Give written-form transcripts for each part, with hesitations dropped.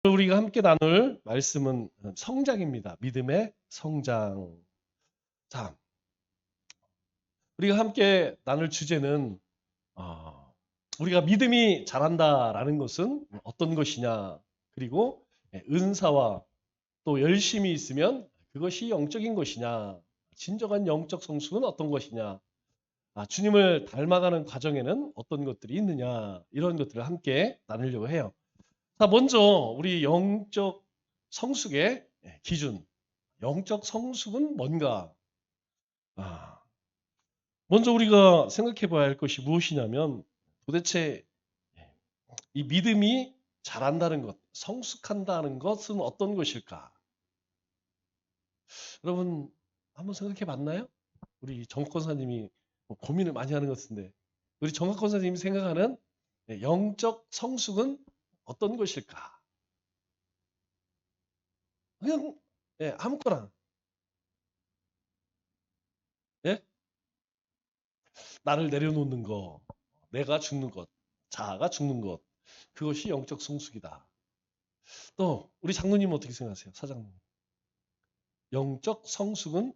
우리가 함께 나눌 말씀은 성장입니다. 믿음의 성장. 자, 우리가 함께 나눌 주제는 우리가 믿음이 자란다라는 것은 어떤 것이냐, 그리고 은사와 또 열심이 있으면 그것이 영적인 것이냐, 진정한 영적 성숙은 어떤 것이냐, 주님을 닮아가는 과정에는 어떤 것들이 있느냐, 이런 것들을 함께 나누려고 해요. 자, 먼저 우리 영적 성숙의 기준, 영적 성숙은 뭔가? 먼저 우리가 생각해 봐야 할 것이 무엇이냐면 도대체 이 믿음이 자란다는 것, 성숙한다는 것은 어떤 것일까? 여러분 한번 생각해 봤나요? 우리 정권사님이 고민을 많이 하는 것 같은데 우리 정권사님이 생각하는 영적 성숙은 어떤 것일까? 그냥 아무거나. 예? 나를 내려놓는 거, 내가 죽는 것, 자아가 죽는 것, 그것이 영적 성숙이다. 또 우리 장로님은 어떻게 생각하세요? 사장님. 영적 성숙은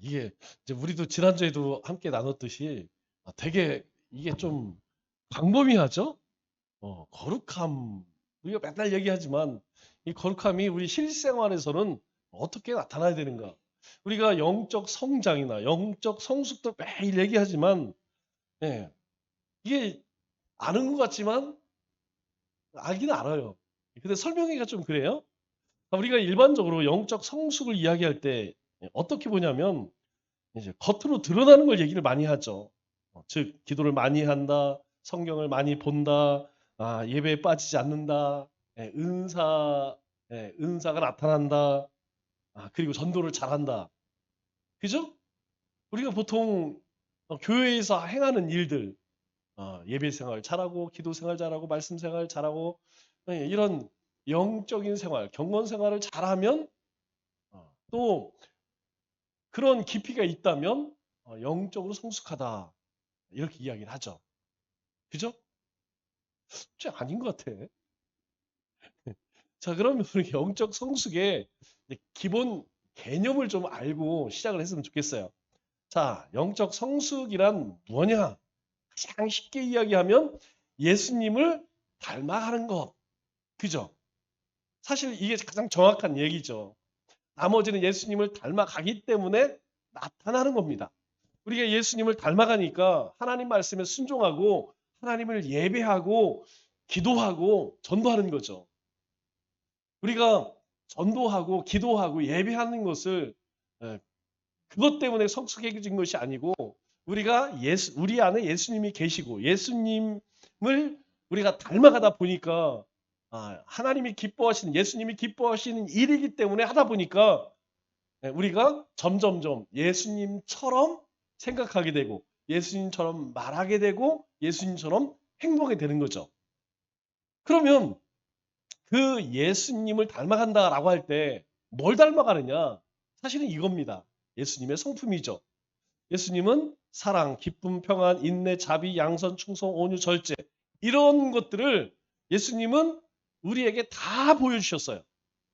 이게 이제 우리도 지난주에도 함께 나눴듯이 되게 이게 좀 광범위하죠? 거룩함. 우리가 맨날 얘기하지만 이 거룩함이 우리 실생활에서는 어떻게 나타나야 되는가? 우리가 영적 성장이나 영적 성숙도 매일 얘기하지만 예, 이게 아는 것 같지만 알긴 알아요. 근데 설명하기가 좀 그래요. 우리가 일반적으로 영적 성숙을 이야기할 때 어떻게 보냐면 이제 겉으로 드러나는 걸 얘기를 많이 하죠. 즉 기도를 많이 한다, 성경을 많이 본다, 예배에 빠지지 않는다, 은사가 나타난다, 그리고 전도를 잘한다. 그죠? 우리가 보통 교회에서 행하는 일들, 예배 생활 잘하고, 기도 생활 잘하고, 말씀 생활 잘하고, 이런 영적인 생활, 경건 생활을 잘하면 또 그런 깊이가 있다면 영적으로 성숙하다. 이렇게 이야기를 하죠. 그죠? 진짜 아닌 것 같아. 자, 그러면 우리 영적 성숙의 기본 개념을 좀 알고 시작을 했으면 좋겠어요. 자, 영적 성숙이란 뭐냐? 가장 쉽게 이야기하면 예수님을 닮아가는 것. 그죠? 사실 이게 가장 정확한 얘기죠. 나머지는 예수님을 닮아가기 때문에 나타나는 겁니다. 우리가 예수님을 닮아가니까 하나님 말씀에 순종하고 하나님을 예배하고 기도하고 전도하는 거죠. 우리가 전도하고 기도하고 예배하는 것을 그것 때문에 성숙해진 것이 아니고 우리가 우리 안에 예수님이 계시고 예수님을 우리가 닮아가다 보니까 하나님이 기뻐하시는 예수님이 기뻐하시는 일이기 때문에 하다 보니까 우리가 점점점 예수님처럼 생각하게 되고 예수님처럼 말하게 되고 예수님처럼 행동하게 되는 거죠. 그러면 그 예수님을 닮아간다라고 할 때 뭘 닮아가느냐? 사실은 이겁니다. 예수님의 성품이죠. 예수님은 사랑, 기쁨, 평안, 인내, 자비, 양선, 충성, 온유, 절제 이런 것들을 예수님은 우리에게 다 보여주셨어요.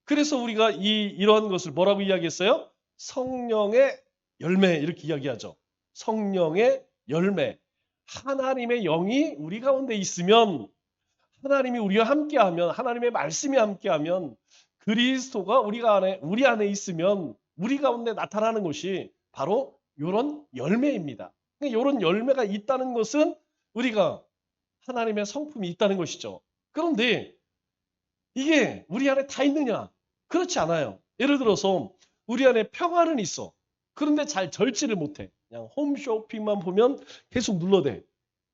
그래서 우리가 이러한 것을 뭐라고 이야기했어요? 성령의 열매 이렇게 이야기하죠. 성령의 열매. 하나님의 영이 우리 가운데 있으면 하나님이 우리와 함께하면 하나님의 말씀이 함께하면 그리스도가 우리 안에 있으면 우리 가운데 나타나는 것이 바로 이런 열매입니다. 이런 열매가 있다는 것은 우리가 하나님의 성품이 있다는 것이죠. 그런데 이게 우리 안에 다 있느냐? 그렇지 않아요. 예를 들어서 우리 안에 평화는 있어. 그런데 잘 절제를 못해. 그냥 홈쇼핑만 보면 계속 눌러대.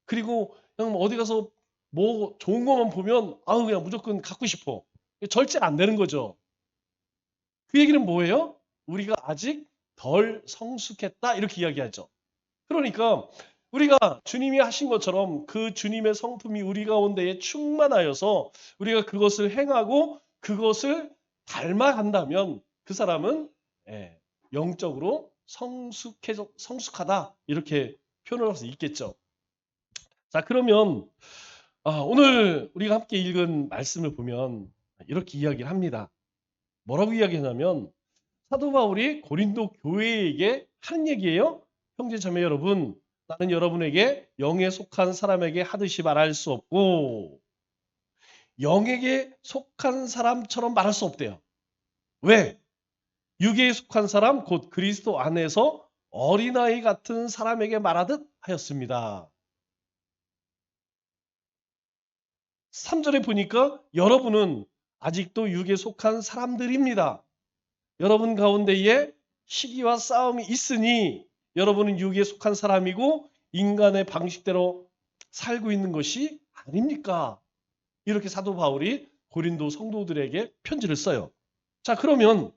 그리고 그냥 어디 가서 뭐 좋은 것만 보면 그냥 무조건 갖고 싶어. 절제가 안 되는 거죠. 그 얘기는 뭐예요? 우리가 아직 덜 성숙했다 이렇게 이야기하죠. 그러니까 우리가 주님이 하신 것처럼 그 주님의 성품이 우리 가운데에 충만하여서 우리가 그것을 행하고 그것을 닮아간다면 그 사람은 영적으로 성숙하다 이렇게 표현을 할 수 있겠죠. 자, 그러면 오늘 우리가 함께 읽은 말씀을 보면 이렇게 이야기를 합니다. 뭐라고 이야기하냐면 사도 바울이 고린도 교회에게 하는 얘기예요. 형제 자매 여러분, 나는 여러분에게 영에 속한 사람에게 하듯이 말할 수 없고 영에게 속한 사람처럼 말할 수 없대요. 왜? 육에 속한 사람 곧 그리스도 안에서 어린아이 같은 사람에게 말하듯 하였습니다. 3절에 보니까 여러분은 아직도 육에 속한 사람들입니다. 여러분 가운데에 시기와 싸움이 있으니 여러분은 육에 속한 사람이고 인간의 방식대로 살고 있는 것이 아닙니까? 이렇게 사도 바울이 고린도 성도들에게 편지를 써요. 자, 그러면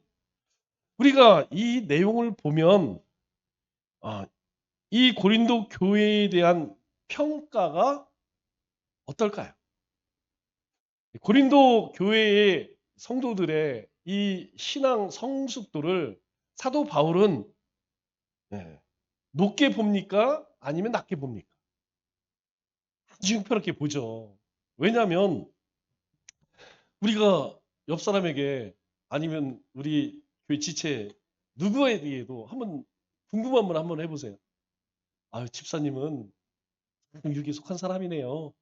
우리가 이 내용을 보면 이 고린도 교회에 대한 평가가 어떨까요? 고린도 교회의 성도들의 이 신앙 성숙도를 사도 바울은 높게 봅니까? 아니면 낮게 봅니까? 아주 형편없게 보죠. 왜냐하면 우리가 옆 사람에게 아니면 우리 교회 지체 누구에게도 한번 궁금한 분 한번 해보세요. 아유, 집사님은 육에 속한 사람이네요.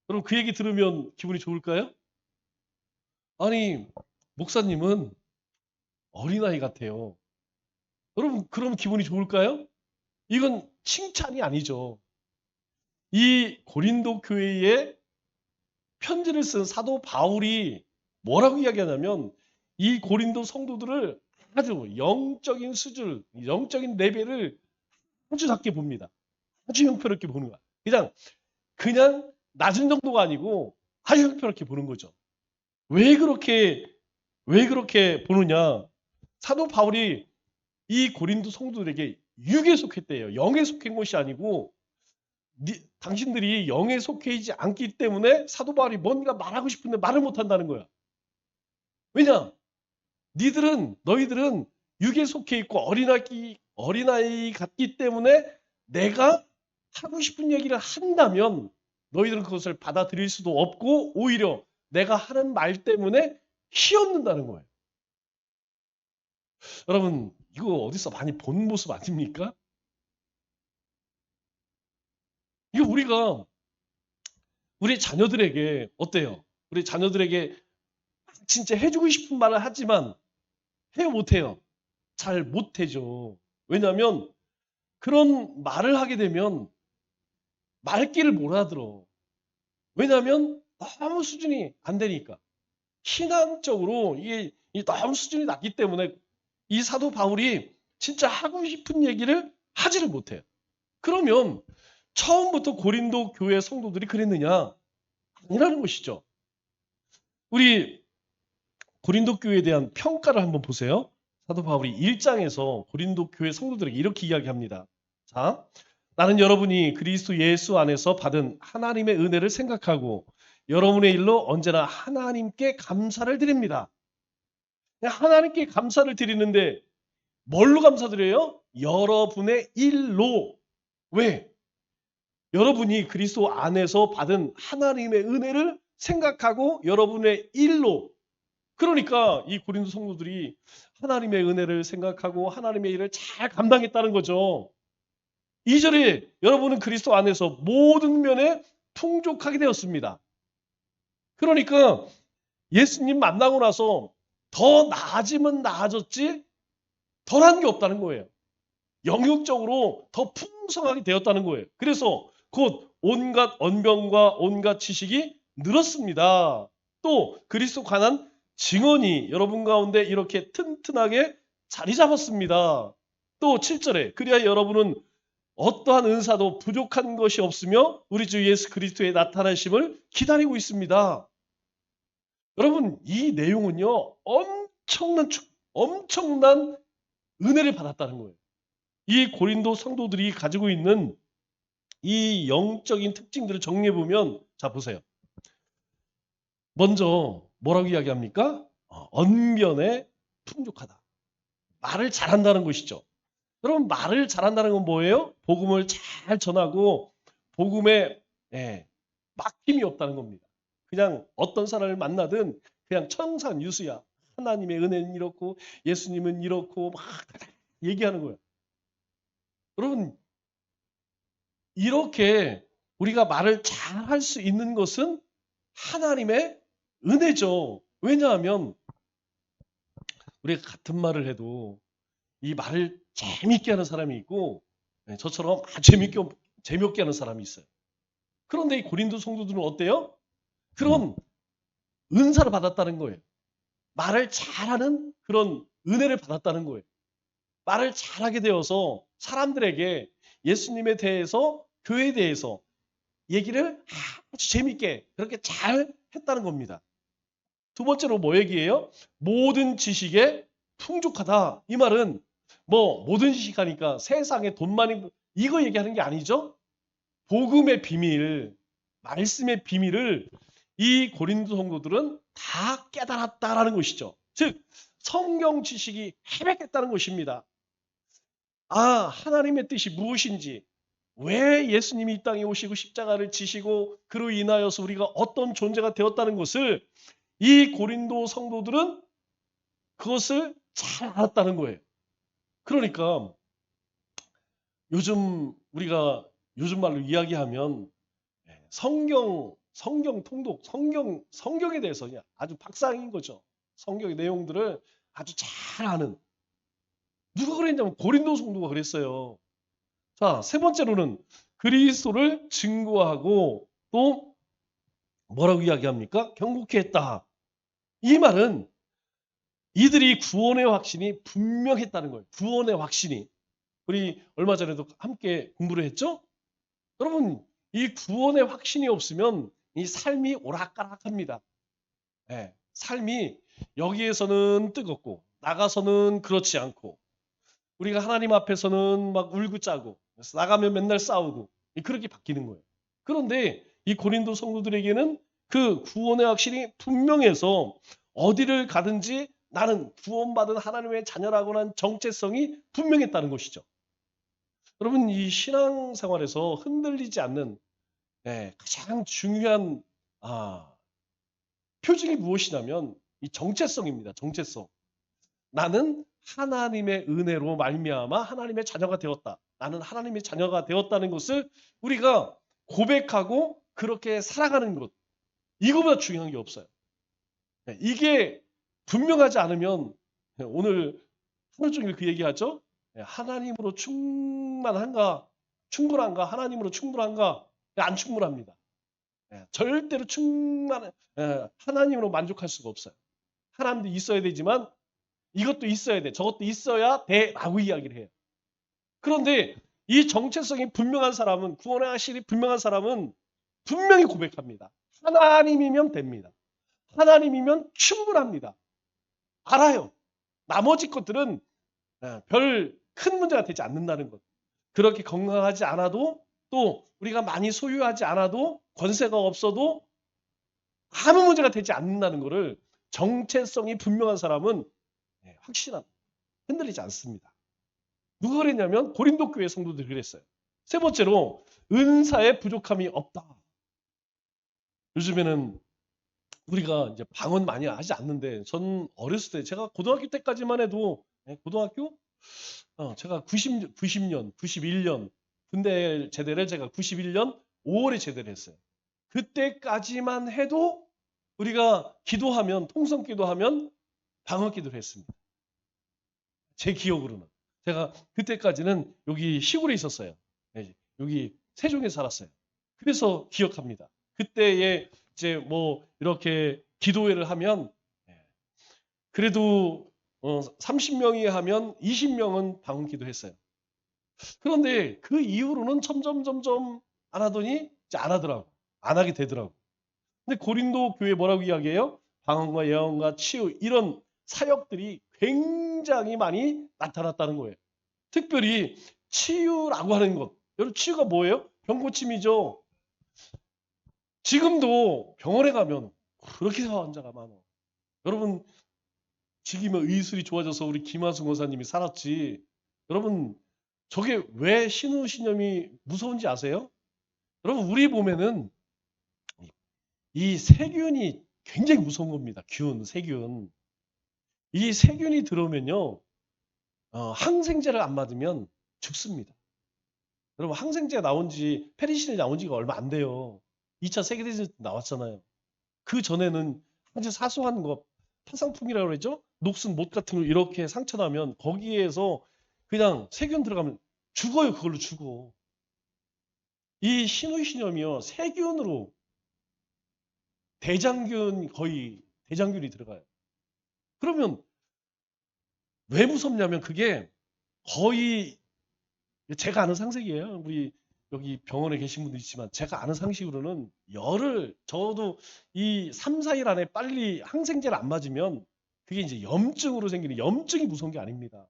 그럼 그 얘기 들으면 기분이 좋을까요? 아니, 목사님은 어린아이 같아요. 여러분, 그럼 기분이 좋을까요? 이건 칭찬이 아니죠. 이 고린도 교회에 편지를 쓴 사도 바울이 뭐라고 이야기하냐면 이 고린도 성도들을 아주 영적인 수준, 영적인 레벨을 아주 낮게 봅니다. 아주 형편없게 보는 거야. 그냥 낮은 정도가 아니고 아주 형편없게 보는 거죠. 왜 그렇게 보느냐? 사도 바울이 이 고린도 성도들에게 육에 속했대요. 영에 속한 것이 아니고 당신들이 영에 속해 있지 않기 때문에 사도 바울이 뭔가 말하고 싶은데 말을 못 한다는 거야. 왜냐? 너희들은 육에 속해 있고 어린아이 같기 때문에 내가 하고 싶은 얘기를 한다면 너희들은 그것을 받아들일 수도 없고 오히려 내가 하는 말 때문에 휘없는다는 거예요. 여러분, 이거 어디서 많이 본 모습 아닙니까? 이거 우리 자녀들에게 어때요? 우리 자녀들에게 진짜 해주고 싶은 말을 하지만 해요, 못해요? 잘 못해죠. 왜냐하면 그런 말을 하게 되면 말귀를 못 알아들어. 왜냐하면 너무 수준이 안 되니까. 신앙적으로 이게 너무 수준이 낮기 때문에 이 사도 바울이 진짜 하고 싶은 얘기를 하지를 못해요. 그러면 처음부터 고린도 교회 성도들이 그랬느냐? 아니라는 것이죠. 우리 고린도 교회에 대한 평가를 한번 보세요. 사도 바울이 1장에서 고린도 교회 성도들에게 이렇게 이야기합니다. 자, 나는 여러분이 그리스도 예수 안에서 받은 하나님의 은혜를 생각하고 여러분의 일로 언제나 하나님께 감사를 드립니다. 하나님께 감사를 드리는데 뭘로 감사드려요? 여러분의 일로. 왜? 여러분이 그리스도 안에서 받은 하나님의 은혜를 생각하고 여러분의 일로. 그러니까 이 고린도 성도들이 하나님의 은혜를 생각하고 하나님의 일을 잘 감당했다는 거죠. 2절에 여러분은 그리스도 안에서 모든 면에 풍족하게 되었습니다. 그러니까 예수님 만나고 나서 더 나아지면 나아졌지 덜한 게 없다는 거예요. 영역적으로 더 풍성하게 되었다는 거예요. 그래서 곧 온갖 언변과 온갖 지식이 늘었습니다. 또 그리스도 관한 증언이 여러분 가운데 이렇게 튼튼하게 자리 잡았습니다. 또 7절에 그리하여 여러분은 어떠한 은사도 부족한 것이 없으며 우리 주 예수 그리스도의 나타나심을 기다리고 있습니다. 여러분 이 내용은요 엄청난 은혜를 받았다는 거예요. 이 고린도 성도들이 가지고 있는 이 영적인 특징들을 정리해 보면 자 보세요. 먼저 뭐라고 이야기합니까? 언변에 풍족하다. 말을 잘한다는 것이죠. 여러분 말을 잘한다는 건 뭐예요? 복음을 잘 전하고 복음에 막힘이 없다는 겁니다. 그냥 어떤 사람을 만나든 그냥 청산유수야. 하나님의 은혜는 이렇고 예수님은 이렇고 막 얘기하는 거예요. 여러분 이렇게 우리가 말을 잘 할 수 있는 것은 하나님의 은혜죠. 왜냐하면 우리가 같은 말을 해도 이 말을 재밌게 하는 사람이 있고 저처럼 아주 재미없게 하는 사람이 있어요. 그런데 이 고린도 성도들은 어때요? 그런 은사를 받았다는 거예요. 말을 잘하는 그런 은혜를 받았다는 거예요. 말을 잘하게 되어서 사람들에게 예수님에 대해서 교회에 대해서 얘기를 아주 재밌게 그렇게 잘 했다는 겁니다. 두 번째로 뭐 얘기해요? 모든 지식에 풍족하다. 이 말은 뭐 모든 지식하니까 세상에 돈 많이 이거 얘기하는 게 아니죠. 복음의 비밀, 말씀의 비밀을 이 고린도 성도들은 다 깨달았다라는 것이죠. 즉 성경 지식이 해백했다는 것입니다. 하나님의 뜻이 무엇인지, 왜 예수님이 이 땅에 오시고 십자가를 지시고 그로 인하여서 우리가 어떤 존재가 되었다는 것을 이 고린도 성도들은 그것을 잘 알았다는 거예요. 그러니까 우리가 요즘 말로 이야기하면 성경 통독, 성경에 대해서 그냥 아주 박사인 거죠. 성경의 내용들을 아주 잘 아는. 누가 그랬냐면 고린도 성도가 그랬어요. 자, 세 번째로는 그리스도를 증거하고 또 뭐라고 이야기합니까? 경고케 했다. 이 말은 이들이 구원의 확신이 분명했다는 거예요. 구원의 확신이. 우리 얼마 전에도 함께 공부를 했죠? 여러분, 이 구원의 확신이 없으면 이 삶이 오락가락합니다. 삶이 여기에서는 뜨겁고 나가서는 그렇지 않고 우리가 하나님 앞에서는 막 울고 짜고 나가면 맨날 싸우고 그렇게 바뀌는 거예요. 그런데 이 고린도 성도들에게는 그 구원의 확신이 분명해서 어디를 가든지 나는 구원받은 하나님의 자녀라고 하는 정체성이 분명했다는 것이죠. 여러분 이 신앙생활에서 흔들리지 않는 가장 중요한 표징이 무엇이냐면 이 정체성입니다. 정체성. 나는 하나님의 은혜로 말미암아 하나님의 자녀가 되었다. 나는 하나님의 자녀가 되었다는 것을 우리가 고백하고 그렇게 살아가는 것. 이거보다 중요한 게 없어요. 이게 분명하지 않으면 오늘 하루 종일 그 얘기하죠. 하나님으로 충분한가? 하나님으로 충분한가? 안 충분합니다. 절대로 하나님으로 만족할 수가 없어요. 하나님도 있어야 되지만 이것도 있어야 돼. 저것도 있어야 돼. 라고 이야기를 해요. 그런데 이 정체성이 분명한 사람은, 구원의 확신이 분명한 사람은 분명히 고백합니다. 하나님이면 됩니다. 하나님이면 충분합니다. 알아요. 나머지 것들은 별 큰 문제가 되지 않는다는 것. 그렇게 건강하지 않아도 또 우리가 많이 소유하지 않아도 권세가 없어도 아무 문제가 되지 않는다는 것을 정체성이 분명한 사람은 확신합니다. 흔들리지 않습니다. 누가 그랬냐면 고린도 교회 성도들이 그랬어요. 세 번째로 은사의 부족함이 없다. 요즘에는 우리가 이제 방언 많이 하지 않는데 전 어렸을 때 제가 고등학교 때까지만 해도 고등학교 제가 90년, 91년 군대 제대를 제가 91년 5월에 제대를 했어요. 그때까지만 해도 우리가 기도하면 통성 기도하면 방언 기도를 했습니다. 제 기억으로는. 제가 그때까지는 여기 시골에 있었어요. 여기 세종에 살았어요. 그래서 기억합니다. 그때에 이제 뭐 이렇게 기도회를 하면 그래도 30명이 하면 20명은 방언 기도했어요. 그런데 그 이후로는 점점 안 하더니 이제 안 하더라고. 안 하게 되더라고. 근데 고린도 교회 뭐라고 이야기해요? 방언과 예언과 치유 이런 사역들이 굉장히 많이 나타났다는 거예요. 특별히 치유라고 하는 것. 여러분 치유가 뭐예요? 병고침이죠. 지금도 병원에 가면 그렇게 환자가 많아. 여러분 지금은 의술이 좋아져서 우리 김하승 원사님이 살았지. 여러분 저게 왜 신우신념이 무서운지 아세요? 여러분 우리 몸에는 이 세균이 굉장히 무서운 겁니다. 세균. 이 세균이 들어오면요. 항생제를 안 맞으면 죽습니다. 여러분 항생제가 나온 지 페니실린이 나온 지가 얼마 안 돼요. 2차 세계대전 때 나왔잖아요. 그 전에는 아주 사소한 거 파상풍이라고 그러죠? 녹슨 못 같은 거 이렇게 상처 나면 거기에서 그냥 세균 들어가면 죽어요. 그걸로 죽어. 이 신우이신염이요. 세균으로 거의 대장균이 들어가요. 그러면 왜 무섭냐면 그게 거의 제가 아는 상식이에요. 우리 여기 병원에 계신 분도 있지만 제가 아는 상식으로는 저도 이 3, 4일 안에 빨리 항생제를 안 맞으면 그게 이제 염증으로 생기는 염증이 무서운 게 아닙니다.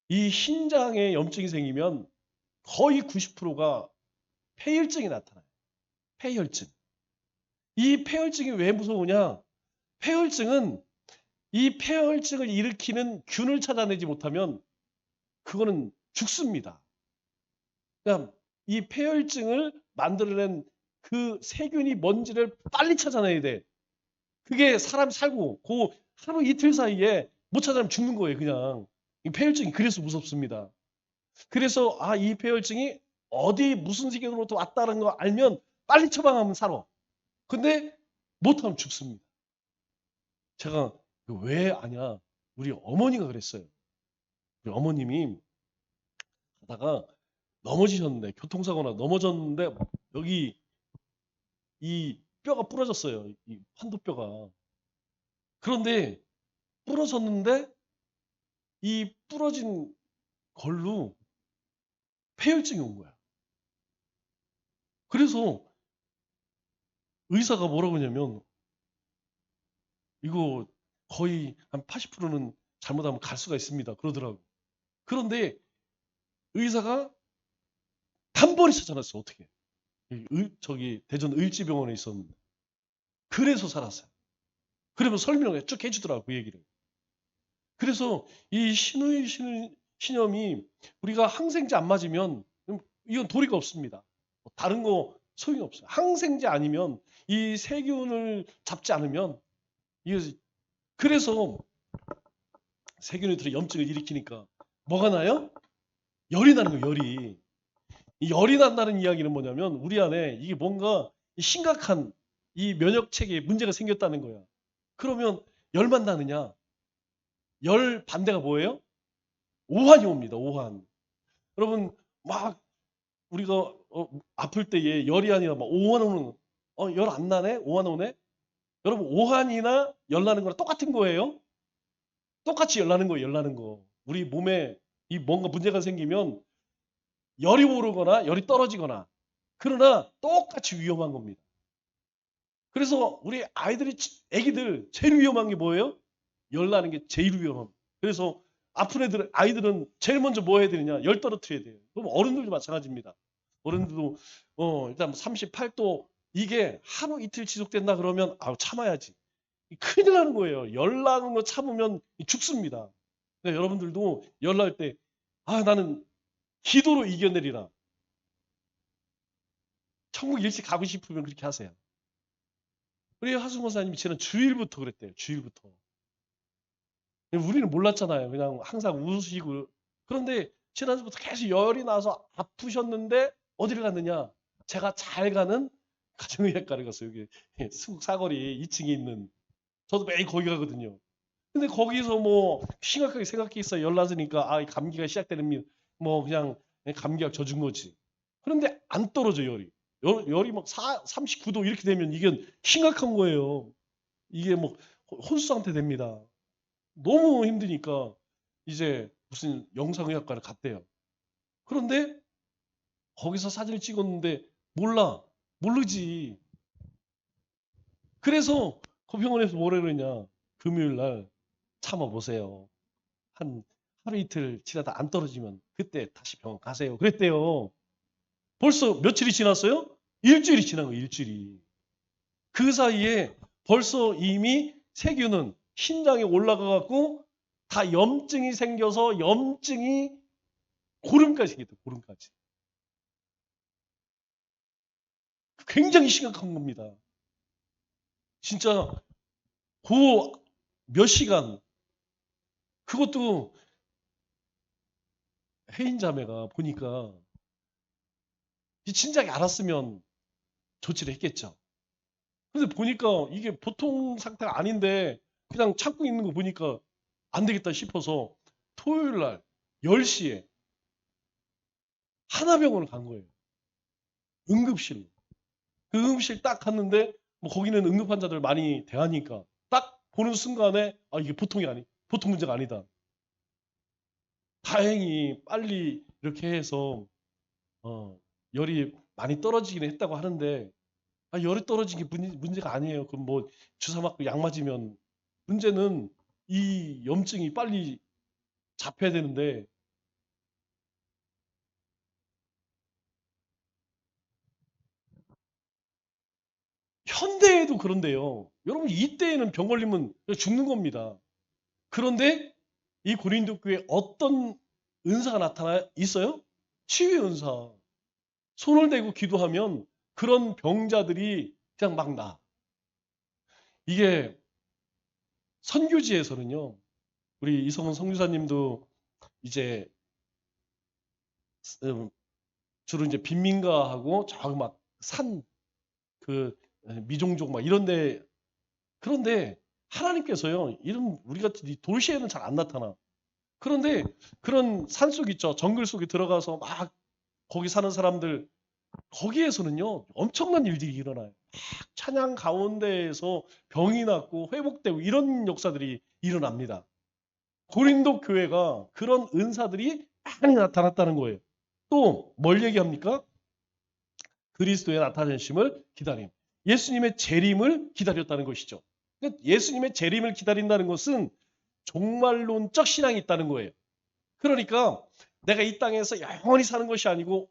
이 신장에 염증이 생기면 거의 90%가 폐혈증이 나타나요. 폐혈증. 이 폐혈증이 왜 무서우냐? 폐혈증은 이 폐혈증을 일으키는 균을 찾아내지 못하면 그거는 죽습니다. 그러니까 이 폐혈증을 만들어낸 그 세균이 뭔지를 빨리 찾아내야 돼. 그게 사람 살고 그 하루 이틀 사이에 못 찾아내면 죽는 거예요, 그냥. 이 폐혈증이 그래서 무섭습니다. 그래서 이 폐혈증이 어디 무슨 세균으로부터 왔다는 거 알면 빨리 처방하면 살아. 근데 못하면 죽습니다. 제가 왜 아냐? 우리 어머니가 그랬어요. 우리 어머님이 가다가 넘어지셨는데 교통사고나 넘어졌는데 여기 이 뼈가 부러졌어요. 이 환도뼈가. 그런데 부러졌는데 이 부러진 걸로 폐혈증이 온 거야. 그래서 의사가 뭐라고 하냐면 이거 거의 한 80%는 잘못하면 갈 수가 있습니다. 그러더라고. 그런데 의사가 단번에 찾아냈어. 어떻게? 저기 대전 을지병원에 있었는데. 그래서 살았어요. 그러면 설명을 쭉 해주더라고 그 얘기를. 그래서 이 신염이 우리가 항생제 안 맞으면 이건 도리가 없습니다. 다른 거 소용이 없어요. 항생제 아니면 이 세균을 잡지 않으면 그래서 세균이 들어 염증을 일으키니까 뭐가 나요? 열이 나는 거예요. 열이. 이 열이 난다는 이야기는 뭐냐면 우리 안에 이게 뭔가 심각한 이 면역 체계에 문제가 생겼다는 거야. 그러면 열만 나느냐? 열 반대가 뭐예요? 오한이 옵니다. 오한. 여러분 막 우리가 아플 때에 열이 아니라 막 오한 오는 열 안 나네? 오한 오네? 여러분 오한이나 열 나는 거랑 똑같은 거예요. 똑같이 열 나는 거예요. 열 나는 거. 우리 몸에 이 뭔가 문제가 생기면 열이 오르거나 열이 떨어지거나 그러나 똑같이 위험한 겁니다. 그래서 우리 애기들 제일 위험한 게 뭐예요? 열 나는 게 제일 위험합니다. 그래서 아픈 아이들은 제일 먼저 뭐 해야 되느냐? 열 떨어뜨려야 돼요. 그럼 어른들도 마찬가지입니다. 어른들도 일단 38도 이게 하루 이틀 지속된다 그러면 참아야지. 큰일 나는 거예요. 열 나는 거 참으면 죽습니다. 그러니까 여러분들도 열 날 때 나는 기도로 이겨내리라. 천국 일찍 가고 싶으면 그렇게 하세요. 우리 하수모사님이 지난 주일부터 그랬대요. 주일부터. 우리는 몰랐잖아요. 그냥 항상 웃으시고. 그런데 지난주부터 계속 열이 나서 아프셨는데 어디를 갔느냐? 제가 잘 가는 가정의학과를 갔어요. 여기 수국 사거리 2층에 있는. 저도 매일 거기 가거든요. 근데 거기서 뭐 심각하게 생각했어요. 열 나서니까 감기가 시작되는 뭐 그냥 감기약 젖은 거지. 그런데 안 떨어져 열이. 열이 막 39도 이렇게 되면 이게 심각한 거예요. 이게 뭐 혼수 상태 됩니다. 너무 힘드니까 이제 무슨 영상의학과를 갔대요. 그런데 거기서 사진을 찍었는데 모르지. 그래서 그 병원에서 뭐라 그러냐. 금요일 날 참아보세요. 한 하루 이틀 지나다 안 떨어지면 그때 다시 병원 가세요. 그랬대요. 벌써 며칠이 지났어요? 일주일이 지난 거예요. 일주일이. 그 사이에 벌써 이미 세균은 신장에 올라가 갖고 다 염증이 생겨서 염증이 고름까지 생겼대. 고름까지. 굉장히 심각한 겁니다. 진짜 그 몇 시간, 그것도 혜인 자매가 보니까 진작에 알았으면 조치를 했겠죠. 근데 보니까 이게 보통 상태가 아닌데 그냥 참고 있는 거 보니까 안 되겠다 싶어서 토요일 날 10시에 하나병원을 간 거예요. 응급실로. 그 응급실 딱 갔는데 뭐 거기는 응급 환자들 많이 대하니까 딱 보는 순간에 아 이게 보통 문제가 아니다. 다행히 빨리 이렇게 해서 열이 많이 떨어지긴 했다고 하는데 아, 열이 떨어진 게 문제가 아니에요. 그럼 뭐 주사 맞고 약 맞으면 문제는 이 염증이 빨리 잡혀야 되는데 현대에도 그런데요. 여러분 이때에는 병 걸리면 죽는 겁니다. 그런데 이 고린도 교회에 어떤 은사가 나타나 있어요? 치유의 은사. 손을 대고 기도하면 그런 병자들이 그냥 막 나. 이게 선교지에서는요. 우리 이성훈 선교사님도 이제 음, 주로 이제 빈민가하고 저기 막 산 그 미종족 막 이런데 그런데 하나님께서요. 이런 우리 같은 이 도시에는 잘 안 나타나. 그런데 그런 산속 있죠. 정글 속에 들어가서 막 거기 사는 사람들 거기에서는요. 엄청난 일들이 일어나요. 막 찬양 가운데에서 병이 낫고 회복되고 이런 역사들이 일어납니다. 고린도 교회가 그런 은사들이 많이 나타났다는 거예요. 또 뭘 얘기합니까? 그리스도의 나타내심을 기다림. 예수님의 재림을 기다렸다는 것이죠. 그러니까 예수님의 재림을 기다린다는 것은 종말론적 신앙이 있다는 거예요. 그러니까 내가 이 땅에서 영원히 사는 것이 아니고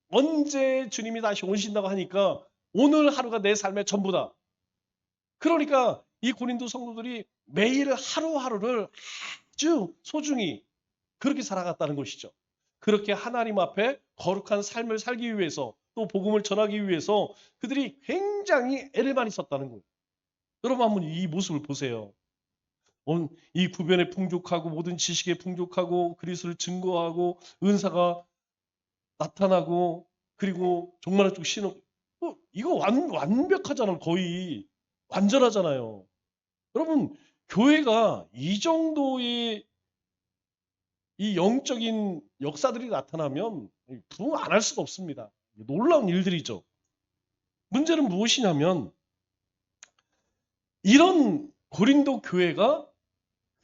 언제 주님이 다시 오신다고 하니까 오늘 하루가 내 삶의 전부다. 그러니까 이 고린도 성도들이 매일 하루하루를 아주 소중히 그렇게 살아갔다는 것이죠. 그렇게 하나님 앞에 거룩한 삶을 살기 위해서 또 복음을 전하기 위해서 그들이 굉장히 애를 많이 썼다는 거예요. 여러분 한번 이 모습을 보세요. 이 구변에 풍족하고 모든 지식에 풍족하고 그리스도를 증거하고 은사가 나타나고 그리고 종말의 쪽 신호 이거 완벽하잖아요. 거의 완전하잖아요. 여러분 교회가 이 정도의 이 영적인 역사들이 나타나면 부응 안 할 수가 없습니다. 놀라운 일들이죠. 문제는 무엇이냐면 이런 고린도 교회가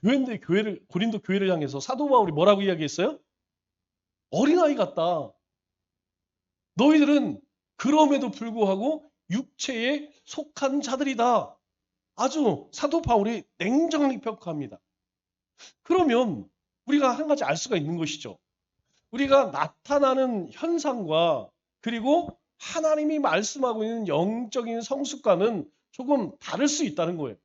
교회인데 고린도 교회를 향해서 사도 바울이 뭐라고 이야기했어요? 어린아이 같다. 너희들은 그럼에도 불구하고 육체에 속한 자들이다. 아주 사도 바울이 냉정하게 평가합니다. 그러면 우리가 한 가지 알 수가 있는 것이죠. 우리가 나타나는 현상과 그리고 하나님이 말씀하고 있는 영적인 성숙과는 조금 다를 수 있다는 거예요.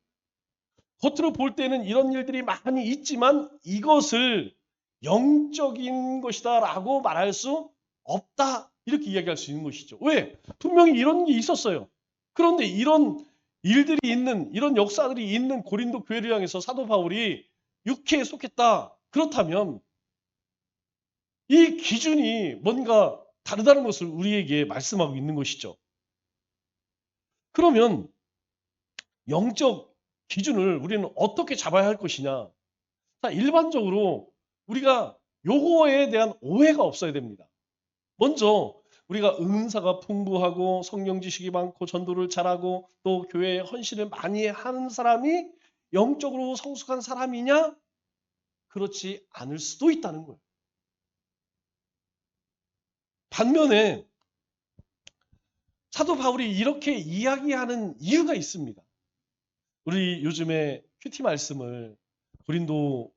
겉으로 볼 때는 이런 일들이 많이 있지만 이것을 영적인 것이다 라고 말할 수 없다 이렇게 이야기할 수 있는 것이죠. 왜? 분명히 이런 게 있었어요. 그런데 이런 일들이 있는 이런 역사들이 있는 고린도 교회를 향해서 사도 바울이 육체에 속했다. 그렇다면 이 기준이 뭔가 다르다는 것을 우리에게 말씀하고 있는 것이죠. 그러면 영적 기준을 우리는 어떻게 잡아야 할 것이냐? 자, 일반적으로 우리가 요거에 대한 오해가 없어야 됩니다. 먼저 우리가 은사가 풍부하고 성령 지식이 많고 전도를 잘하고 또 교회에 헌신을 많이 하는 사람이 영적으로 성숙한 사람이냐? 그렇지 않을 수도 있다는 거예요. 반면에 사도 바울이 이렇게 이야기하는 이유가 있습니다. 우리 요즘에 큐티 말씀을 고린도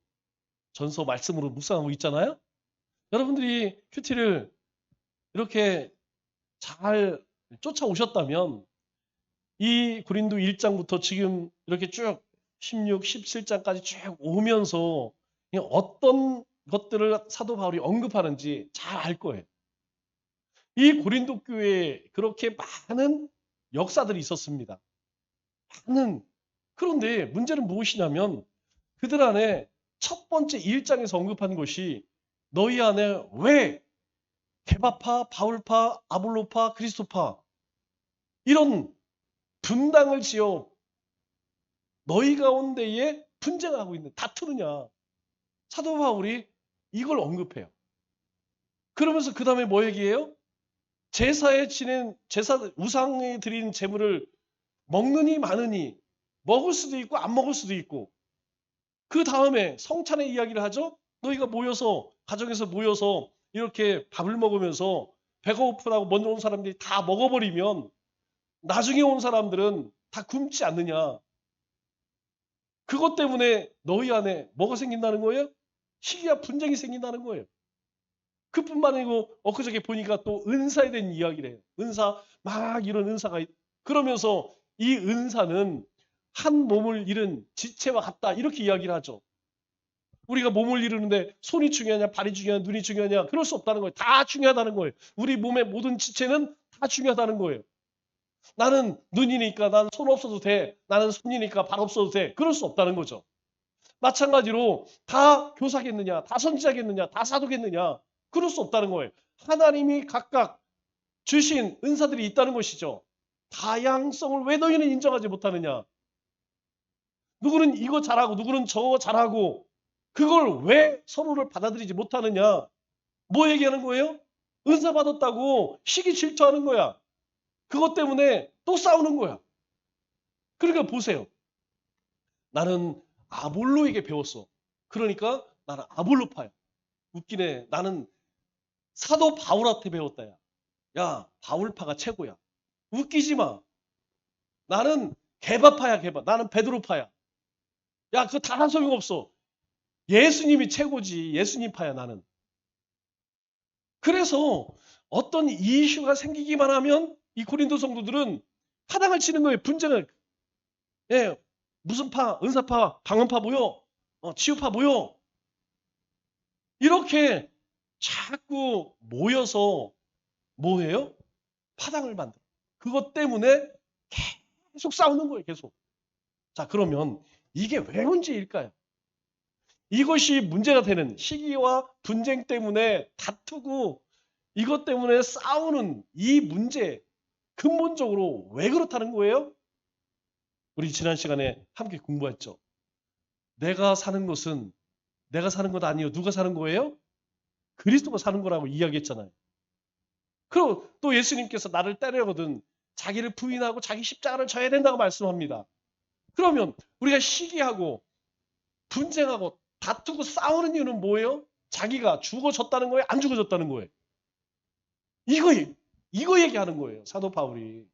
전서 말씀으로 묵상하고 있잖아요. 여러분들이 큐티를 이렇게 잘 쫓아오셨다면 이 고린도 1장부터 지금 이렇게 쭉 16, 17장까지 쭉 오면서 어떤 것들을 사도 바울이 언급하는지 잘 알 거예요. 이 고린도 교회에 그렇게 많은 역사들이 있었습니다. 그런데 문제는 무엇이냐면 그들 안에 첫 번째 1장에서 언급한 것이 너희 안에 왜 게바파, 바울파, 아볼로파, 그리스도파 이런 분당을 지어 너희 가운데에 분쟁하고 있는 다투느냐. 사도 바울이 이걸 언급해요. 그러면서 그 다음에 뭐 얘기해요? 제사에 지낸 우상에 드린 제물을 먹느니 마느니 먹을 수도 있고 안 먹을 수도 있고 그 다음에 성찬의 이야기를 하죠. 너희가 모여서 가정에서 모여서 이렇게 밥을 먹으면서 배가 고프다고 먼저 온 사람들이 다 먹어버리면 나중에 온 사람들은 다 굶지 않느냐. 그것 때문에 너희 안에 뭐가 생긴다는 거예요? 시기와 분쟁이 생긴다는 거예요. 그뿐만 아니고 엊그저께 보니까 또 은사에 대한 이야기를 해요. 은사 막 이런 은사가 그러면서 이 은사는 한 몸을 이룬 지체와 같다 이렇게 이야기를 하죠. 우리가 몸을 이루는데 손이 중요하냐 발이 중요하냐 눈이 중요하냐 그럴 수 없다는 거예요. 다 중요하다는 거예요. 우리 몸의 모든 지체는 다 중요하다는 거예요. 나는 눈이니까 난 손 없어도 돼. 나는 손이니까 발 없어도 돼. 그럴 수 없다는 거죠. 마찬가지로 다 교사겠느냐 다 선지자겠느냐 다 사도겠느냐 그럴 수 없다는 거예요. 하나님이 각각 주신 은사들이 있다는 것이죠. 다양성을 왜 너희는 인정하지 못하느냐. 누구는 이거 잘하고 누구는 저거 잘하고 그걸 왜 서로를 받아들이지 못하느냐. 뭐 얘기하는 거예요? 은사 받았다고 시기 질투하는 거야. 그것 때문에 또 싸우는 거야. 그러니까 보세요. 나는 아볼로에게 배웠어. 그러니까 나는 아볼로파야. 웃기네. 나는 사도 바울한테 배웠다. 야, 바울파가 최고야. 웃기지 마. 나는 게바파야, 게바. 나는 베드로파야. 야, 그거 다 소용없어. 예수님이 최고지. 예수님파야, 나는. 그래서 어떤 이슈가 생기기만 하면 이 고린도 성도들은 파당을 치는 거예요. 분쟁을. 예, 무슨 파, 은사파, 방언파 모여. 치유파 모여. 이렇게 자꾸 모여서 뭐해요? 파당을 만들어. 그것 때문에 계속 싸우는 거예요. 계속. 자, 그러면 이게 왜 문제일까요? 이것이 문제가 되는 시기와 분쟁 때문에 다투고 이것 때문에 싸우는 이 문제 근본적으로 왜 그렇다는 거예요? 우리 지난 시간에 함께 공부했죠. 내가 사는 것은 내가 사는 것 아니요. 누가 사는 거예요? 그리스도가 사는 거라고 이야기했잖아요. 그리고 또 예수님께서 나를 따르거든 자기를 부인하고 자기 십자가를 져야 된다고 말씀합니다. 그러면 우리가 시기하고 분쟁하고 다투고 싸우는 이유는 뭐예요? 자기가 죽어졌다는 거예요? 안 죽어졌다는 거예요? 이거 얘기하는 거예요. 사도 바울이.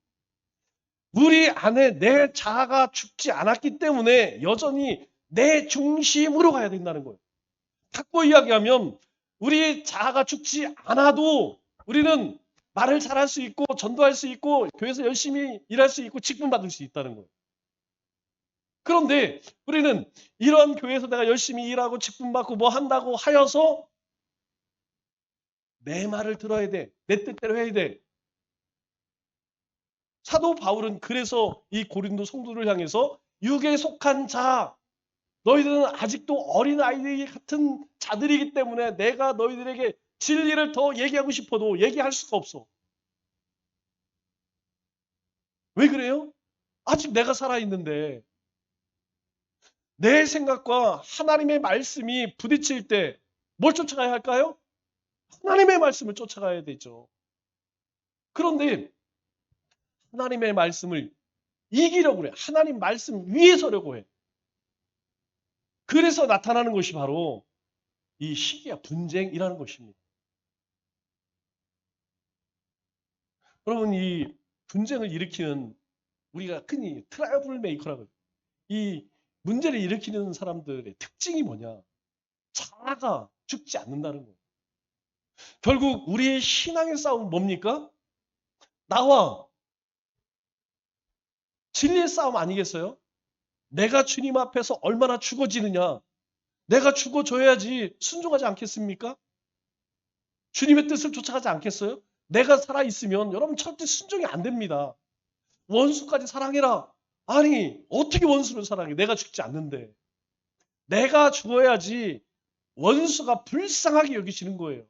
우리 안에 내 자아가 죽지 않았기 때문에 여전히 내 중심으로 가야 된다는 거예요. 탁구 이야기하면 우리 자아가 죽지 않아도 우리는 말을 잘할 수 있고 전도할 수 있고 교회에서 열심히 일할 수 있고 직분 받을 수 있다는 거예요. 그런데 우리는 이런 교회에서 내가 열심히 일하고 직분 받고 뭐 한다고 하여서 내 말을 들어야 돼. 내 뜻대로 해야 돼. 사도 바울은 그래서 이 고린도 성도를 향해서 육에 속한 자 너희들은 아직도 어린 아이들 같은 자들이기 때문에 내가 너희들에게 진리를 더 얘기하고 싶어도 얘기할 수가 없어. 왜 그래요? 아직 내가 살아있는데 내 생각과 하나님의 말씀이 부딪힐 때 뭘 쫓아가야 할까요? 하나님의 말씀을 쫓아가야 되죠. 그런데 하나님의 말씀을 이기려고 그래. 하나님 말씀 위에 서려고 해. 그래서 나타나는 것이 바로 이 시기와 분쟁이라는 것입니다. 여러분 이 분쟁을 일으키는 우리가 흔히 트러블 메이커라고 해요. 이 문제를 일으키는 사람들의 특징이 뭐냐? 자아가 죽지 않는다는 거예요. 결국 우리의 신앙의 싸움은 뭡니까? 나와 진리의 싸움 아니겠어요? 내가 주님 앞에서 얼마나 죽어지느냐. 내가 죽어줘야지 순종하지 않겠습니까? 주님의 뜻을 쫓아가지 않겠어요? 내가 살아있으면 여러분 절대 순종이 안 됩니다. 원수까지 사랑해라. 아니, 어떻게 원수를 사랑해? 내가 죽지 않는데. 내가 죽어야지 원수가 불쌍하게 여기시는 거예요.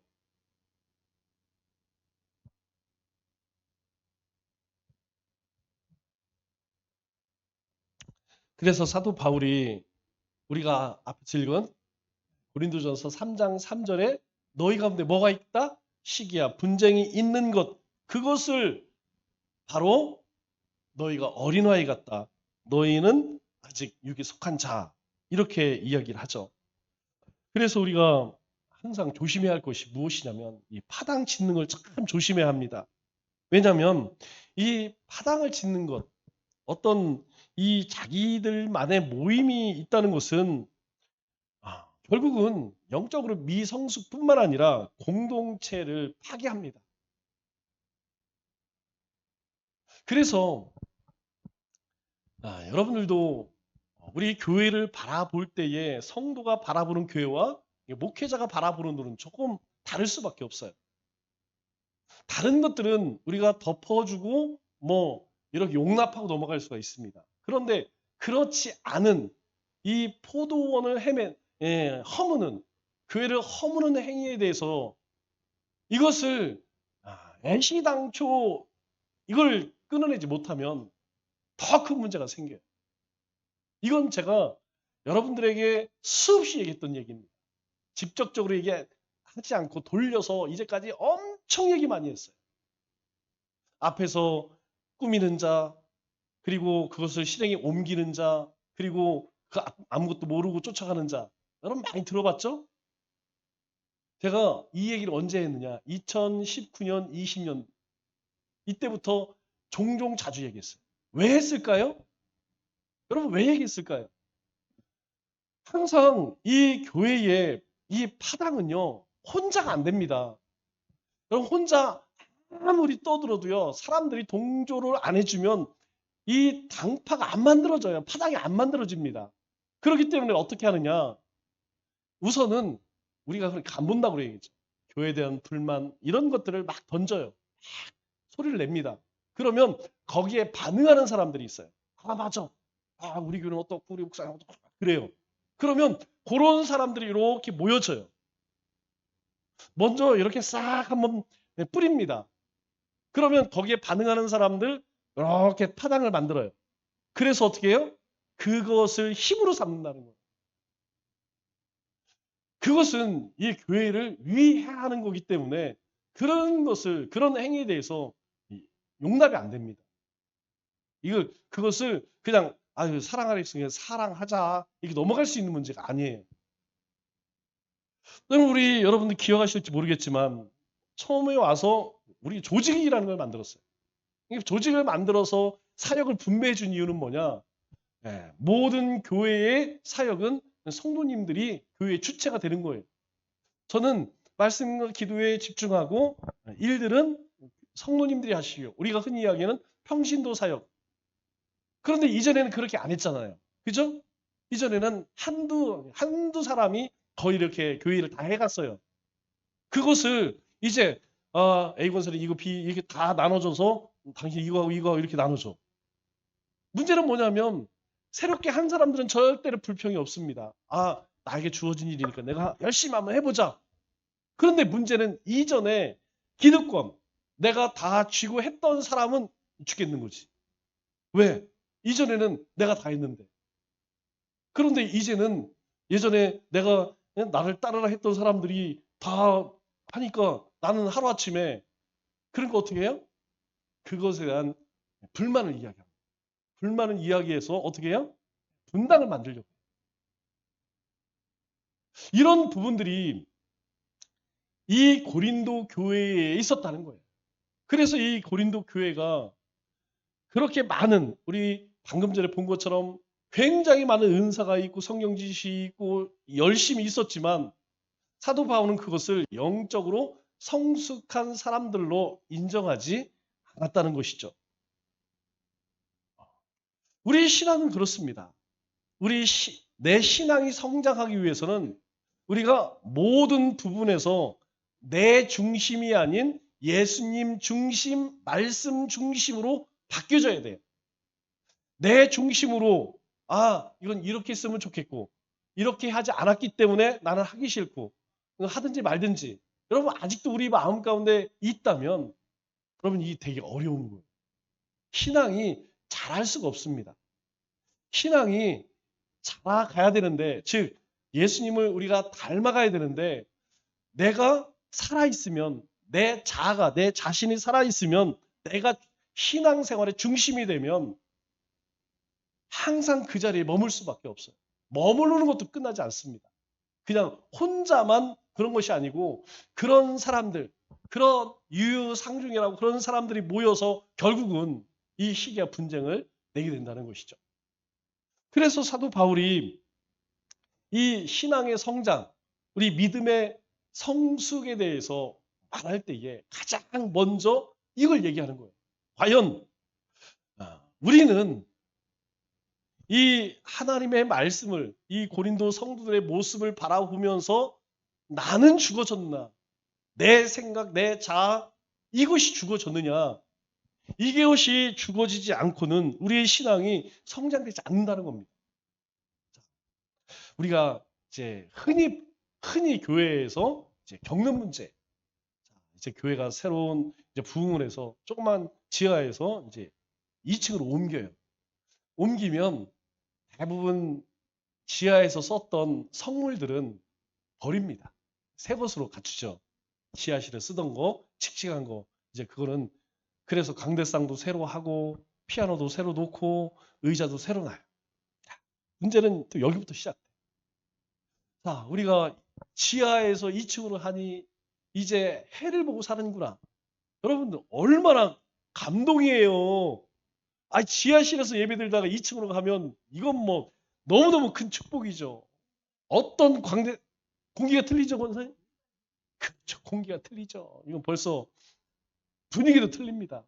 그래서 사도 바울이 우리가 앞에서 읽은 고린도전서 3장 3절에 너희 가운데 뭐가 있다? 시기야, 분쟁이 있는 것. 그것을 바로 너희가 어린아이 같다. 너희는 아직 육에 속한 자. 이렇게 이야기를 하죠. 그래서 우리가 항상 조심해야 할 것이 무엇이냐면 이 파당 짓는 걸 참 조심해야 합니다. 왜냐하면 이 파당을 짓는 것, 어떤 이 자기들만의 모임이 있다는 것은 결국은 영적으로 미성숙뿐만 아니라 공동체를 파괴합니다. 그래서 여러분들도 우리 교회를 바라볼 때에 성도가 바라보는 교회와 목회자가 바라보는 눈은 조금 다를 수밖에 없어요. 다른 것들은 우리가 덮어주고 뭐 이렇게 용납하고 넘어갈 수가 있습니다. 그런데 그렇지 않은 이 포도원을 허무는 교회를 허무는 행위에 대해서 이것을 애시당초 이걸 끊어내지 못하면 더 큰 문제가 생겨요. 이건 제가 여러분들에게 수없이 얘기했던 얘기입니다. 직접적으로 얘기하지 않고 돌려서 이제까지 엄청 얘기 많이 했어요. 앞에서 꾸미는 자, 그리고 그것을 실행에 옮기는 자, 그리고 아무것도 모르고 쫓아가는 자. 여러분 많이 들어봤죠? 제가 이 얘기를 언제 했느냐? 2019년, 20년 이때부터 종종 자주 얘기했어요. 왜 했을까요? 여러분 왜 얘기했을까요? 항상 이 교회의 이 파당은요, 혼자가 안 됩니다. 여러분 혼자 아무리 떠들어도요, 사람들이 동조를 안 해주면 이 당파가 안 만들어져요. 파당이 안 만들어집니다. 그렇기 때문에 어떻게 하느냐? 우선은 우리가 그렇게 안 본다고 얘기했죠. 교회에 대한 불만 이런 것들을 막 던져요. 막 소리를 냅니다. 그러면 거기에 반응하는 사람들이 있어요. 아 맞아. 아 우리 교회는 어떻고 우리 목사님 어떻고 그래요. 그러면 그런 사람들이 이렇게 모여져요. 먼저 이렇게 싹 한번 뿌립니다. 그러면 거기에 반응하는 사람들 이렇게 파당을 만들어요. 그래서 어떻게 해요? 그것을 힘으로 삼는다는 거예요. 그것은 이 교회를 위해하는 거기 때문에 그런 행위에 대해서 용납이 안 됩니다. 그것을 그냥 사랑하라 했으니까 사랑하자 이렇게 넘어갈 수 있는 문제가 아니에요. 우리 여러분들 기억하실지 모르겠지만 처음에 와서 우리 조직이라는 걸 만들었어요. 조직을 만들어서 사역을 분배해 준 이유는 뭐냐? 모든 교회의 사역은 성도님들이 교회의 주체가 되는 거예요. 저는 말씀과 기도에 집중하고 일들은 성도님들이 하시고요. 우리가 흔히 이야기하는 평신도 사역. 그런데 이전에는 그렇게 안 했잖아요. 그죠? 이전에는 한두 사람이 거의 이렇게 교회를 다 해갔어요. 그것을 이제 A 권사는 이거 B 이렇게 다 나눠줘서 당신 이거 하고 이렇게 나눠줘. 문제는 뭐냐면 새롭게 한 사람들은 절대로 불평이 없습니다. 나에게 주어진 일이니까 내가 열심히 한번 해보자. 그런데 문제는 이전에 기득권 내가 다 쥐고 했던 사람은 죽겠는 거지. 왜? 이전에는 내가 다 했는데. 그런데 이제는 예전에 내가 나를 따르라 했던 사람들이 다 하니까 나는 하루아침에 그러니까 어떻게 해요? 그것에 대한 불만을 이야기합니다. 불만을 이야기해서 어떻게 해요? 분당을 만들려고. 이런 부분들이 이 고린도 교회에 있었다는 거예요. 그래서 이 고린도 교회가 그렇게 많은 우리 방금 전에 본 것처럼 굉장히 많은 은사가 있고 성경 지식이 있고 열심히 있었지만 사도 바울은 그것을 영적으로 성숙한 사람들로 인정하지 않았다는 것이죠. 우리 신앙은 그렇습니다. 내 신앙이 성장하기 위해서는 우리가 모든 부분에서 내 중심이 아닌 예수님 중심, 말씀 중심으로 바뀌어져야 돼요. 내 중심으로 이건 이렇게 했으면 좋겠고 이렇게 하지 않았기 때문에 나는 하기 싫고 하든지 말든지 여러분 아직도 우리 마음 가운데 있다면 여러분 이게 되게 어려운 거예요. 신앙이 잘할 수가 없습니다. 신앙이 자라가야 되는데 즉 예수님을 우리가 닮아가야 되는데 내가 살아있으면 내 자아가 내 자신이 살아있으면 내가 신앙생활의 중심이 되면 항상 그 자리에 머물 수밖에 없어요. 머무르는 것도 끝나지 않습니다. 그냥 혼자만 그런 것이 아니고 그런 사람들, 그런 유유상중이라고 그런 사람들이 모여서 결국은 이 시기와 분쟁을 내게 된다는 것이죠. 그래서 사도 바울이 이 신앙의 성장, 우리 믿음의 성숙에 대해서 말할 때에 가장 먼저 이걸 얘기하는 거예요. 과연 우리는 이 하나님의 말씀을 이 고린도 성도들의 모습을 바라보면서 나는 죽어졌나? 내 생각, 내 자아 이것이 죽어졌느냐? 이것이 죽어지지 않고는 우리의 신앙이 성장되지 않는다는 겁니다. 우리가 이제 흔히 교회에서 이제 겪는 문제. 이제 교회가 새로운 이제 부흥을 해서 조그만 지하에서 이제 2층으로 옮겨요. 옮기면 대부분 지하에서 썼던 성물들은 버립니다. 새 것으로 갖추죠. 지하실에 쓰던 거, 칙칙한 거. 이제 그거는 그래서 강대상도 새로 하고 피아노도 새로 놓고 의자도 새로 놔요. 문제는 또 여기부터 시작돼요. 자, 우리가 지하에서 2층으로 하니 이제 해를 보고 사는구나. 여러분들 얼마나 감동이에요. 지하실에서 예배드리다가 2층으로 가면 이건 뭐 너무너무 큰 축복이죠. 어떤 공기가 틀리죠, 권사님? 그렇죠. 공기가 틀리죠. 이건 벌써 분위기도 틀립니다.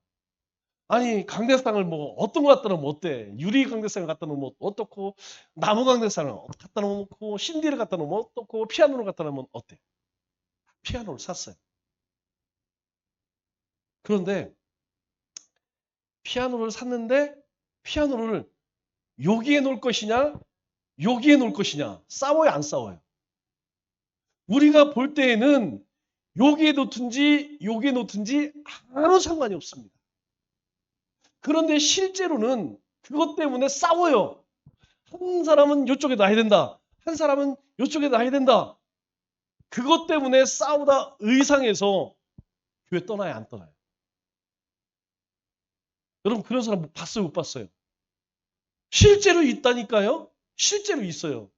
강대상을 뭐 어떤 거 갖다 놓으면 어때? 유리 강대상을 갖다 놓으면 어떻고, 나무 강대상을 갖다 놓고, 신디를 갖다 놓으면 어떻고, 피아노를 갖다 놓으면 어때? 피아노를 샀어요. 그런데 피아노를 샀는데 피아노를 여기에 놓을 것이냐, 여기에 놓을 것이냐, 싸워요, 안 싸워요? 우리가 볼 때에는 여기에 놓든지 여기에 놓든지 아무 상관이 없습니다. 그런데 실제로는 그것 때문에 싸워요. 한 사람은 이쪽에 놔야 된다. 한 사람은 이쪽에 놔야 된다. 그것 때문에 싸우다 의상에서 교회 떠나요, 안 떠나요? 여러분 그런 사람 봤어요, 못 봤어요? 실제로 있다니까요. 실제로 있어요.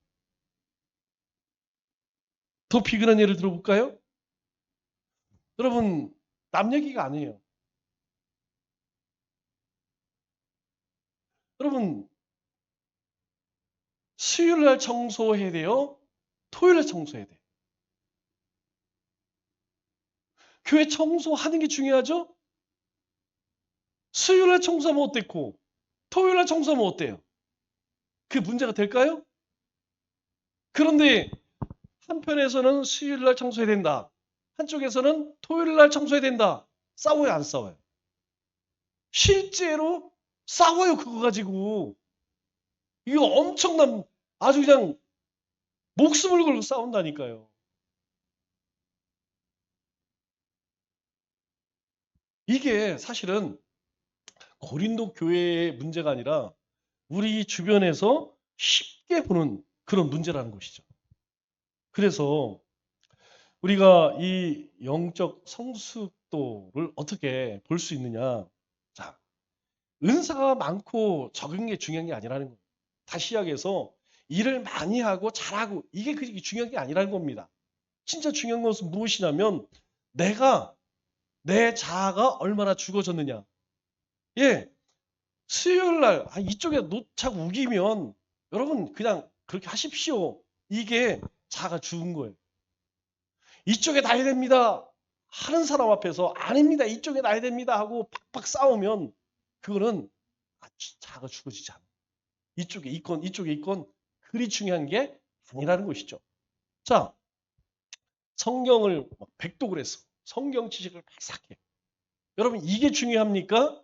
더 비근한 예를 들어볼까요? 여러분 남 얘기가 아니에요. 여러분 수요일 날 청소해야 돼요? 토요일 날 청소해야 돼요? 교회 청소하는 게 중요하죠? 수요일 날 청소하면 어땠고 토요일 날 청소하면 어때요? 그게 문제가 될까요? 그런데 한편에서는 수요일 날 청소해야 된다. 한쪽에서는 토요일 날 청소해야 된다. 싸워요, 안 싸워요? 실제로 싸워요, 그거 가지고. 이거 엄청난 아주 그냥 목숨을 걸고 싸운다니까요. 이게 사실은 고린도 교회의 문제가 아니라 우리 주변에서 쉽게 보는 그런 문제라는 것이죠. 그래서 우리가 이 영적 성숙도를 어떻게 볼 수 있느냐. 자, 은사가 많고 적은 게 중요한 게 아니라는 거예요. 다시 이야기해서 일을 많이 하고 잘하고 이게 그렇게 중요한 게 아니라는 겁니다. 진짜 중요한 것은 무엇이냐면 내가 내 자아가 얼마나 죽어졌느냐. 예, 수요일 날 이쪽에 노착 우기면 여러분 그냥 그렇게 하십시오. 이게 자아가 죽은 거예요. 이쪽에 놔야 됩니다. 하는 사람 앞에서 아닙니다. 이쪽에 놔야 됩니다 하고 팍팍 싸우면 그거는 자아가 죽어지지 않아요. 이쪽에 있건 이쪽에 있건 그리 중요한 게 아니라는 것이죠. 자, 성경을 막 백독을 했어. 성경 지식을 막 싹해. 여러분 이게 중요합니까?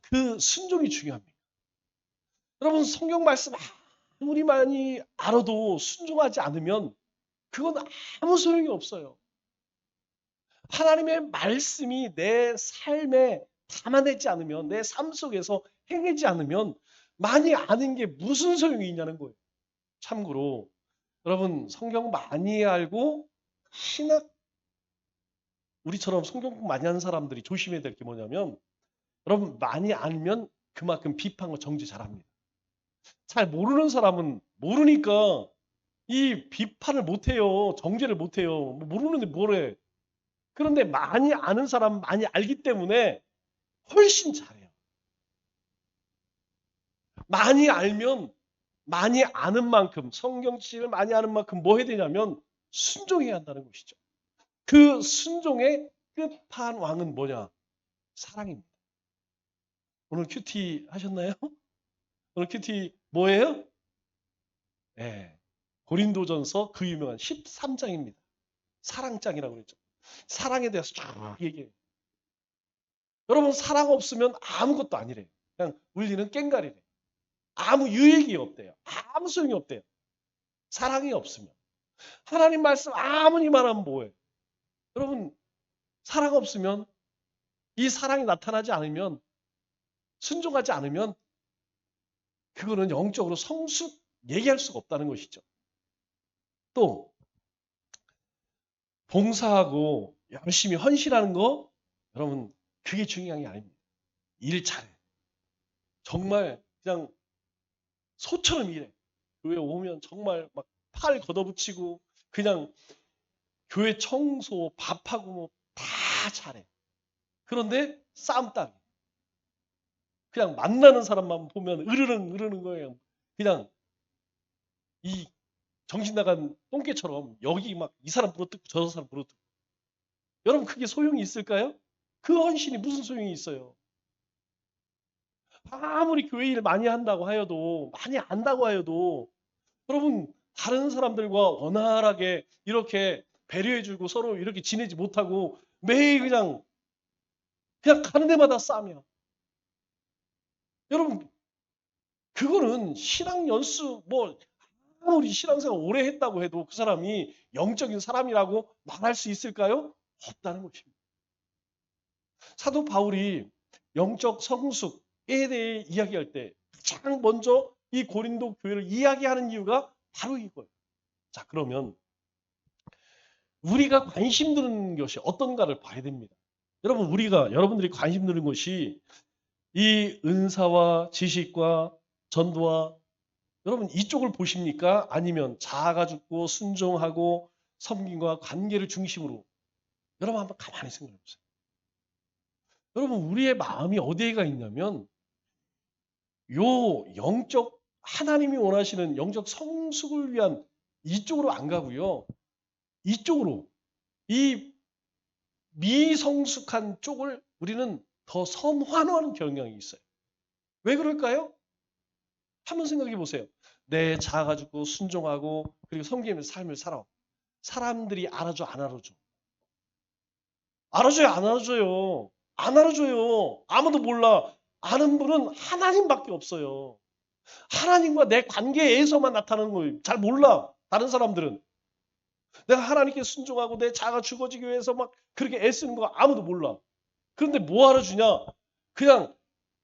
그 순종이 중요합니다. 여러분 성경 말씀 아무리 많이 알아도 순종하지 않으면 그건 아무 소용이 없어요. 하나님의 말씀이 내 삶에 담아내지 않으면 내 삶 속에서 행하지 않으면 많이 아는 게 무슨 소용이 있냐는 거예요. 참고로 여러분 성경 많이 알고 신학 우리처럼 성경 공부 많이 하는 사람들이 조심해야 될 게 뭐냐면 여러분 많이 알면 그만큼 비판과 정죄 잘합니다. 잘 모르는 사람은 모르니까 이 비판을 못해요. 정죄를 못해요. 모르는데 뭘 해. 그런데 많이 아는 사람은 많이 알기 때문에 훨씬 잘해요. 많이 알면 많이 아는 만큼 성경 지식을 많이 아는 만큼 뭐 해야 되냐면 순종해야 한다는 것이죠. 그 순종의 끝판왕은 뭐냐? 사랑입니다. 오늘 큐티 하셨나요? 오늘 큐티 뭐예요? 네. 고린도전서 그 유명한 13장입니다. 사랑장이라고 그랬죠. 사랑에 대해서 쫙 얘기해요. 여러분 사랑 없으면 아무것도 아니래요. 그냥 울리는 꽹가리래. 아무 유익이 없대요. 아무 소용이 없대요. 사랑이 없으면. 하나님 말씀 아무리 말하면 뭐해. 여러분 사랑 없으면 이 사랑이 나타나지 않으면 순종하지 않으면 그거는 영적으로 성숙 얘기할 수가 없다는 것이죠. 또 봉사하고 열심히 헌신하는 거 여러분 그게 중요한 게 아닙니다. 일 잘해. 정말 그냥 소처럼 일해. 교회 오면 정말 막 팔 걷어붙이고 그냥 교회 청소 밥하고 뭐 다 잘해. 그런데 쌈딱 그냥 만나는 사람만 보면 으르는 거예요. 그냥 이 정신 나간 똥개처럼 여기 막 이 사람 물어뜯고 저 사람 물어뜯고. 여러분 그게 소용이 있을까요? 그 헌신이 무슨 소용이 있어요? 아무리 교회 일 많이 한다고 하여도 많이 안다고 하여도 여러분 다른 사람들과 원활하게 이렇게 배려해주고 서로 이렇게 지내지 못하고 매일 그냥 가는 데마다 싸면 여러분 그거는 신앙 연수 뭐 아무리 신앙생활 오래 했다고 해도 그 사람이 영적인 사람이라고 말할 수 있을까요? 없다는 것입니다. 사도 바울이 영적 성숙에 대해 이야기할 때 가장 먼저 이 고린도 교회를 이야기하는 이유가 바로 이거예요. 자, 그러면 우리가 관심 두는 것이 어떤가를 봐야 됩니다. 여러분들이 관심 두는 것이 이 은사와 지식과 전도와 여러분 이쪽을 보십니까? 아니면 자아가 죽고 순종하고 섬김과 관계를 중심으로 여러분 한번 가만히 생각해 보세요. 여러분 우리의 마음이 어디에가 있냐면 요 영적 하나님이 원하시는 영적 성숙을 위한 이쪽으로 안 가고요. 이쪽으로 이 미성숙한 쪽을 우리는 더 선환하는 경향이 있어요. 왜 그럴까요? 한번 생각해 보세요. 내 자아가 죽고 순종하고 그리고 섬기면서 삶을 살아. 사람들이 알아줘 안 알아줘? 알아줘요 안 알아줘요? 안 알아줘요. 아무도 몰라. 아는 분은 하나님밖에 없어요. 하나님과 내 관계에서만 나타나는 거예요. 잘 몰라. 다른 사람들은. 내가 하나님께 순종하고 내 자아가 죽어지기 위해서 막 그렇게 애쓰는 거 아무도 몰라. 그런데 뭐 알아주냐? 그냥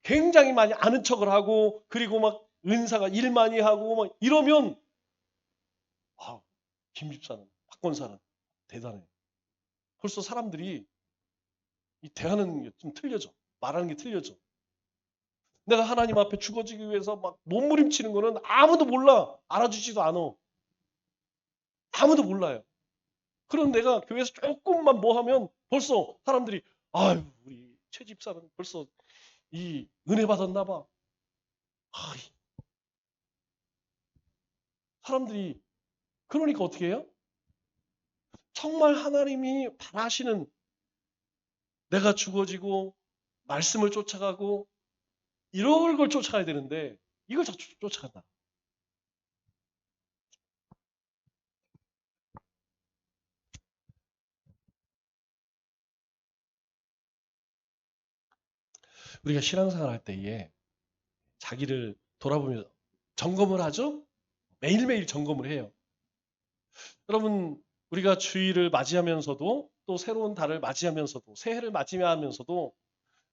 굉장히 많이 아는 척을 하고 그리고 막 은사가 일 많이 하고 막 이러면 아, 김 집사는 박권사는 대단해. 벌써 사람들이 이 대하는 게 좀 틀려져. 말하는 게 틀려져. 내가 하나님 앞에 죽어지기 위해서 막 몸부림치는 거는 아무도 몰라. 알아주지도 않아. 아무도 몰라요. 그럼 내가 교회에서 조금만 뭐 하면 벌써 사람들이 아유 우리 최 집사는 벌써 이 은혜 받았나 봐. 아, 사람들이 그러니까 어떻게 해요? 정말 하나님이 바라시는 내가 죽어지고 말씀을 쫓아가고 이런 걸 쫓아가야 되는데 이걸 자꾸 쫓아간다. 우리가 신앙생활 할 때에 자기를 돌아보면서 점검을 하죠? 매일매일 점검을 해요. 여러분, 우리가 주일을 맞이하면서도 또 새로운 달을 맞이하면서도 새해를 맞이하면서도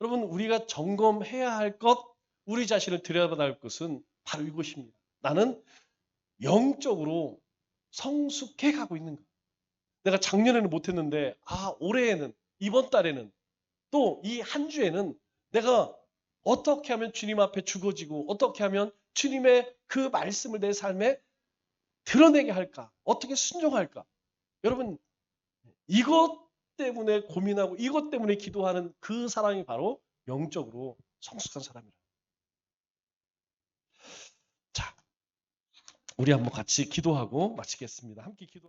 여러분, 우리가 점검해야 할 것, 우리 자신을 들여다봐야 할 것은 바로 이것입니다. 나는 영적으로 성숙해 가고 있는가? 내가 작년에는 못했는데, 올해에는, 이번 달에는, 또 이 한 주에는 내가 어떻게 하면 주님 앞에 죽어지고, 어떻게 하면 주님의 그 말씀을 내 삶에 드러내게 할까? 어떻게 순종할까? 여러분, 이것 때문에 고민하고, 이것 때문에 기도하는 그 사람이 바로 영적으로 성숙한 사람이라. 자, 우리 한번 같이 기도하고 마치겠습니다. 함께 기도.